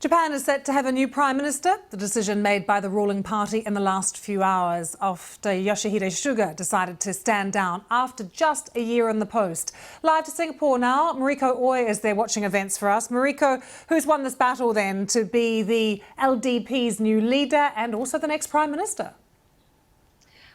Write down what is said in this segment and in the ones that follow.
Japan is set to have a new Prime Minister, the decision made by the ruling party in the last few hours after Yoshihide Suga decided to stand down after just a year in the post. Live to Singapore now, Mariko Oi is there watching events for us. Mariko, who's won this battle then to be the LDP's new leader and also the next Prime Minister?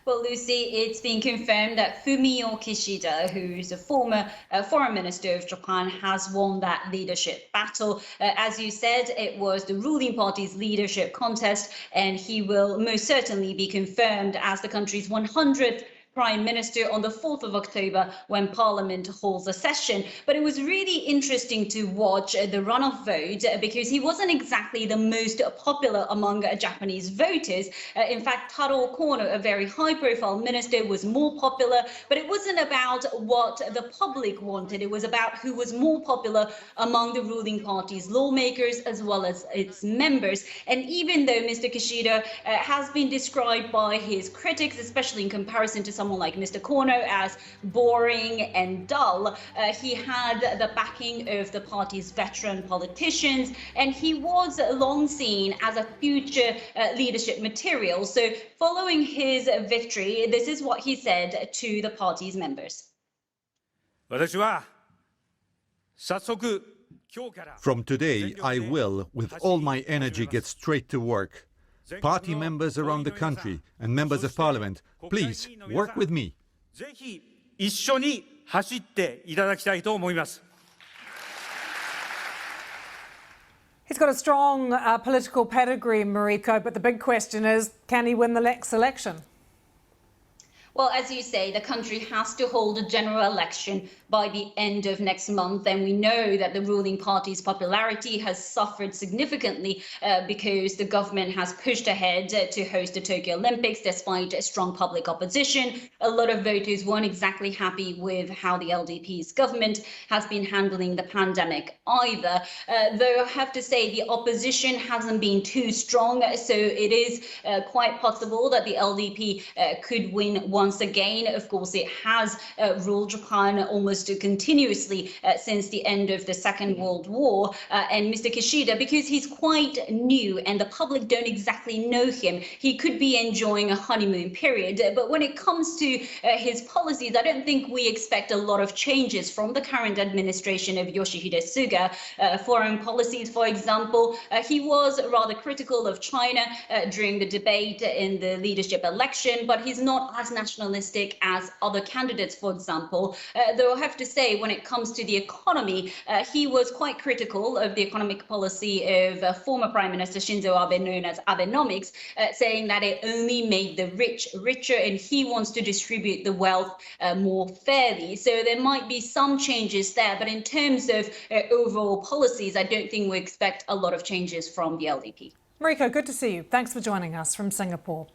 Well, Lucy, it's been confirmed that Fumio Kishida, who's a former foreign minister of Japan, has won that leadership battle. As you said, it was the ruling party's leadership contest, and he will most certainly be confirmed as the country's 100th Prime Minister on the 4th of October when Parliament holds a session. But it was really interesting to watch the runoff vote because he wasn't exactly the most popular among Japanese voters. In fact, Taro Kono, a very high-profile minister, was more popular, but it wasn't about what the public wanted. It was about who was more popular among the ruling party's lawmakers as well as its members. And even though Mr. Kishida has been described by his critics, especially in comparison to someone like Mr. Kono, as boring and dull, he had the backing of the party's veteran politicians, and he was long seen as a future leadership material. So following his victory, this is what he said to the party's members. From today, I will, with all my energy, get straight to work. Party members around the country and members of parliament, please work with me. He's got a strong political pedigree, Mariko, but the big question is, can he win the next election? Well, as you say, the country has to hold a general election by the end of next month. And we know that the ruling party's popularity has suffered significantly because the government has pushed ahead to host the Tokyo Olympics despite strong public opposition. A lot of voters weren't exactly happy with how the LDP's government has been handling the pandemic either. Though I have to say the opposition hasn't been too strong. So it is quite possible that the LDP could win once again. Of course, it has ruled Japan almost continuously since the end of the Second World War. And Mr. Kishida, because he's quite new and the public don't exactly know him, he could be enjoying a honeymoon period. But when it comes to his policies, I don't think we expect a lot of changes from the current administration of Yoshihide Suga. Foreign policies, for example, he was rather critical of China during the debate in the leadership election, but he's not as nationalistic as other candidates, for example. Though I have to say, when it comes to the economy, he was quite critical of the economic policy of former Prime Minister Shinzo Abe, known as Abenomics, saying that it only made the rich richer and he wants to distribute the wealth more fairly. So there might be some changes there, but in terms of overall policies, I don't think we expect a lot of changes from the LDP. Mariko, good to see you. Thanks for joining us from Singapore.